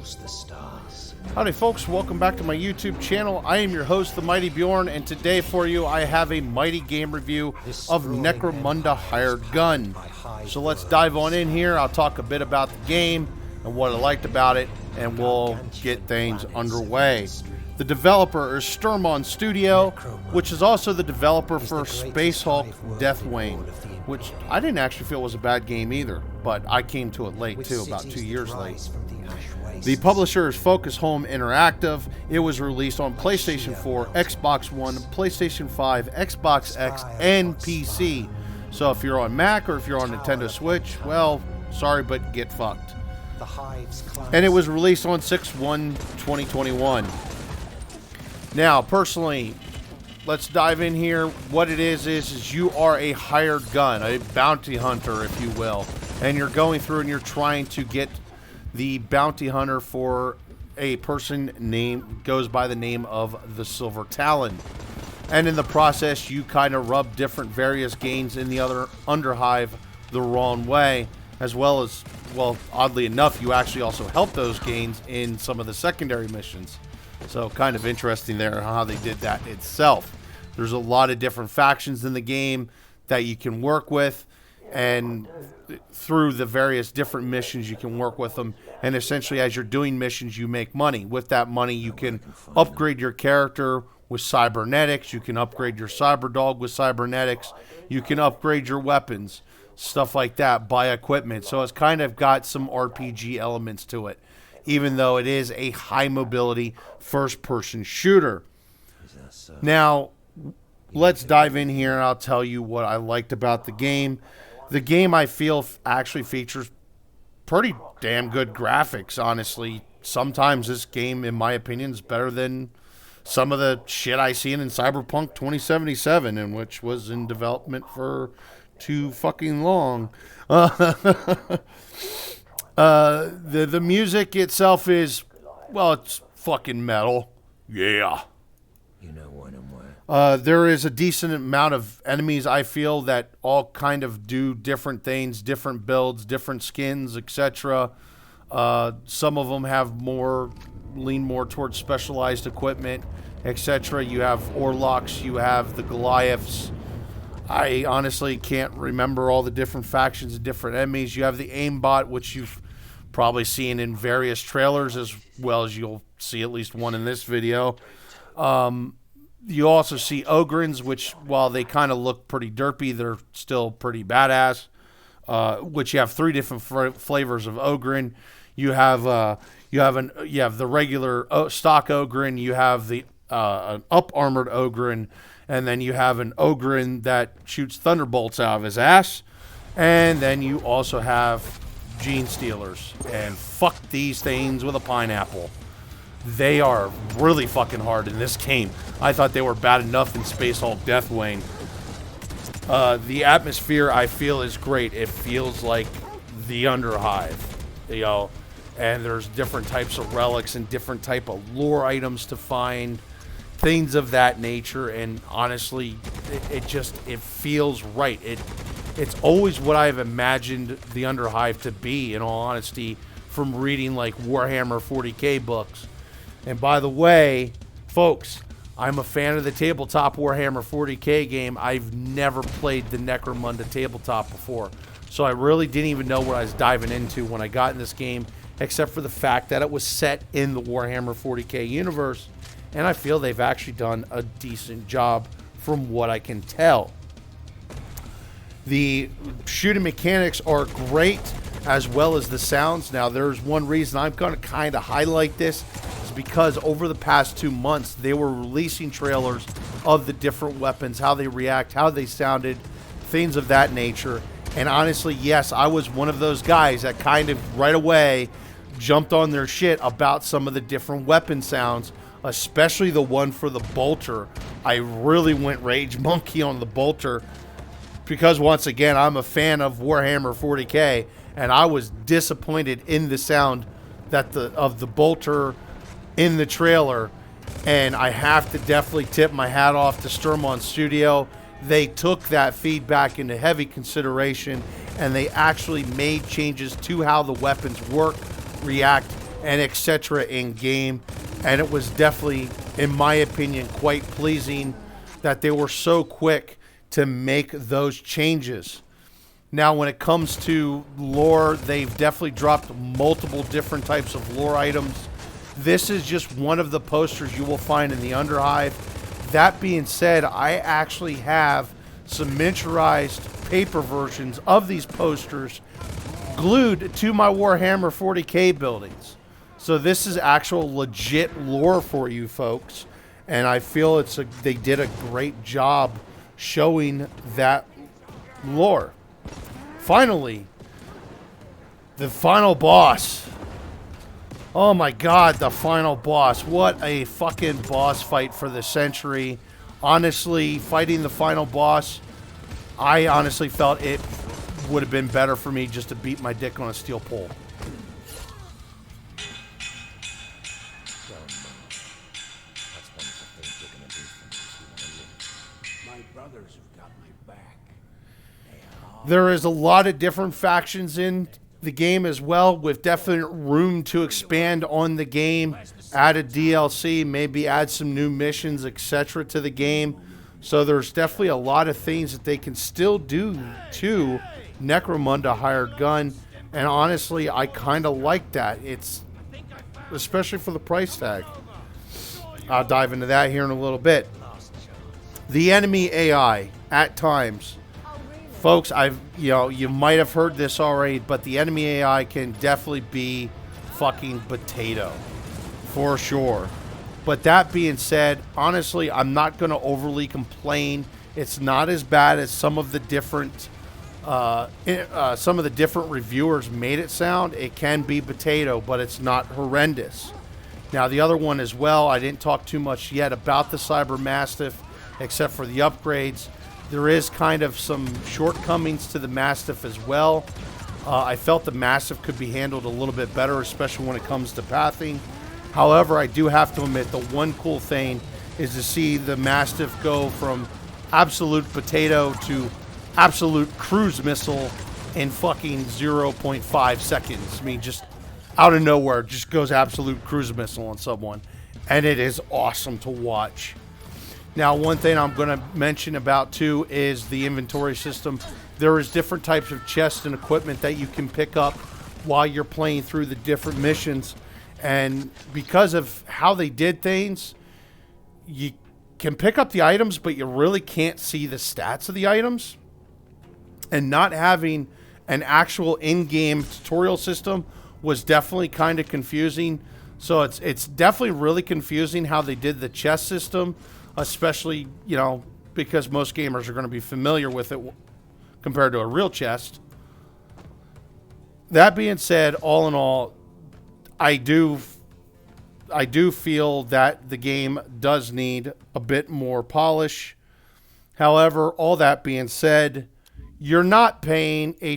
rules the stars. Howdy folks, welcome back to my YouTube channel. I am your host, the Mighty Bjorn, and today for you I have a mighty game review of Necromunda Hired Gun. So let's dive on in here. I'll talk a bit about the game and what I liked about it, and we'll get things underway. The developer is Streum On Studio, which is also the developer for Space Hulk Deathwing, which I didn't actually feel was a bad game either, but I came to it late too, about 2 years late. The publisher is Focus Home Interactive. It was released on PlayStation 4, Xbox One, PlayStation 5, Xbox X, and PC. So if you're on Mac or if you're on Nintendo Switch, well, sorry, but get fucked. And it was released on 6/1/2021. Now, personally, let's dive in here. What it is you are a hired gun, a bounty hunter, if you will. And you're going through and you're trying to get the bounty hunter for a person goes by the name of the Silver Talon. And in the process, you kind of rub different various gains in the other Underhive the wrong way, as well as, well, oddly enough, you actually also help those gains in some of the secondary missions. So kind of interesting there how they did that itself. There's a lot of different factions in the game that you can work with, and through the various different missions you can work with them, and essentially as you're doing missions you make money. With that money you can upgrade your character with cybernetics, you can upgrade your cyber dog with cybernetics, you can upgrade your weapons, stuff like that, buy equipment. So it's kind of got some RPG elements to it, even though it is a high mobility first person shooter. Now let's dive in here and I'll tell you what I liked about the game. The game, I feel, actually features pretty damn good graphics, honestly. Sometimes this game, in my opinion, is better than some of the shit I seen in Cyberpunk 2077, and which was in development for too fucking long. The music itself is, well, it's fucking metal. Yeah. You know what I'm worth. There is a decent amount of enemies, I feel, that all kind of do different things, different builds, different skins, etc. Some of them have lean more towards specialized equipment, etc. You have Orlocks, you have the Goliaths. I honestly can't remember all the different factions and different enemies. You have the aimbot, which you've probably seen in various trailers, as well as you'll see at least one in this video. You also see Ogrins, which, while they kind of look pretty derpy, they're still pretty badass. Which you have three different flavors of Ogrin. You have the regular stock Ogrin. You have the an up armored Ogrin, and then you have an Ogrin that shoots thunderbolts out of his ass. And then you also have Gene Stealers, and fuck these things with a pineapple. They are really fucking hard in this game. I thought they were bad enough in Space Hulk Deathwing. The atmosphere, I feel, is great. It feels like the Underhive, you know, and there's different types of relics and different type of lore items to find, things of that nature. And honestly, it feels right. It's always what I've imagined the Underhive to be, in all honesty, from reading like Warhammer 40k books. And by the way, folks, I'm a fan of the tabletop Warhammer 40k game. I've never played the Necromunda tabletop before, so I really didn't even know what I was diving into when I got in this game, except for the fact that it was set in the Warhammer 40k universe, and I feel they've actually done a decent job from what I can tell. The shooting mechanics are great, as well as the sounds. Now, there's one reason I'm going to kind of highlight this, is because over the past 2 months, they were releasing trailers of the different weapons, how they react, how they sounded, things of that nature. And honestly, yes, I was one of those guys that kind of right away jumped on their shit about some of the different weapon sounds, especially the one for the bolter. I really went rage monkey on the bolter, because once again, I'm a fan of Warhammer 40k, and I was disappointed in the sound of the bolter in the trailer. And I have to definitely tip my hat off to Streum On Studio. They took that feedback into heavy consideration, and they actually made changes to how the weapons work, react, and etc. in game. And it was definitely, in my opinion, quite pleasing that they were so quick to make those changes. Now, when it comes to lore, they've definitely dropped multiple different types of lore items. This is just one of the posters you will find in the Underhive. That being said, I actually have some miniaturized paper versions of these posters glued to my Warhammer 40K buildings. So this is actual legit lore for you folks. And I feel they did a great job showing that lore. Finally, the final boss. Oh my god, the final boss. What a fucking boss fight for the century. Honestly, fighting the final boss, I honestly felt it would have been better for me just to beat my dick on a steel pole. There is a lot of different factions in the game as well, with definite room to expand on the game, add a DLC, maybe add some new missions, etc. to the game. So there's definitely a lot of things that they can still do to Necromunda Hired Gun, and honestly, I kind of like that. It's especially for the price tag. I'll dive into that here in a little bit. The enemy AI at times. Folks, you might have heard this already, but the enemy AI can definitely be fucking potato, for sure. But that being said, honestly, I'm not going to overly complain. It's not as bad as some of the different reviewers made it sound. It can be potato, but it's not horrendous. Now, the other one as well, I didn't talk too much yet about the Cyber Mastiff, except for the upgrades. There is kind of some shortcomings to the Mastiff as well. I felt the Mastiff could be handled a little bit better, especially when it comes to pathing. However, I do have to admit, the one cool thing is to see the Mastiff go from absolute potato to absolute cruise missile in fucking 0.5 seconds. I mean, just out of nowhere, just goes absolute cruise missile on someone. And it is awesome to watch. Now, one thing I'm going to mention about, too, is the inventory system. There is different types of chests and equipment that you can pick up while you're playing through the different missions. And because of how they did things, you can pick up the items, but you really can't see the stats of the items. And not having an actual in-game tutorial system was definitely kind of confusing. So it's definitely really confusing how they did the chest system. Especially, because most gamers are going to be familiar with it compared to a real chest. That being said, all in all, I do feel that the game does need a bit more polish. However, all that being said, you're not paying for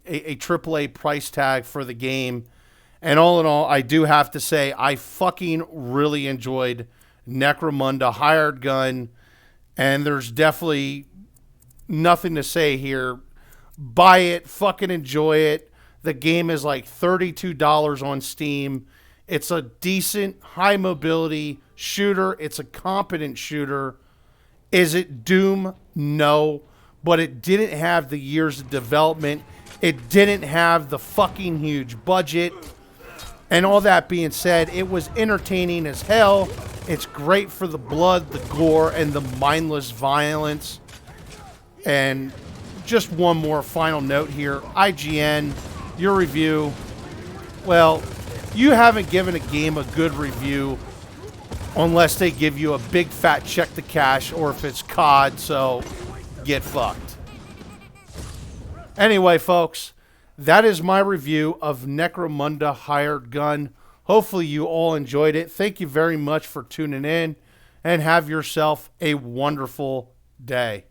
a AAA price tag for the game. And all in all, I do have to say, I fucking really enjoyed Necromunda Hired Gun. And there's definitely nothing to say here. Buy it, fucking enjoy it. The game is like $32 on Steam. It's a decent, high mobility shooter. It's a competent shooter. Is it Doom? No. But it didn't have the years of development. It didn't have the fucking huge budget. And all that being said, it was entertaining as hell. It's great for the blood, the gore, and the mindless violence. And just one more final note here. IGN, your review. Well, you haven't given a game a good review unless they give you a big fat check to cash, or if it's COD, so get fucked. Anyway, folks, that is my review of Necromunda Hired Gun. Hopefully you all enjoyed it. Thank you very much for tuning in, and have yourself a wonderful day.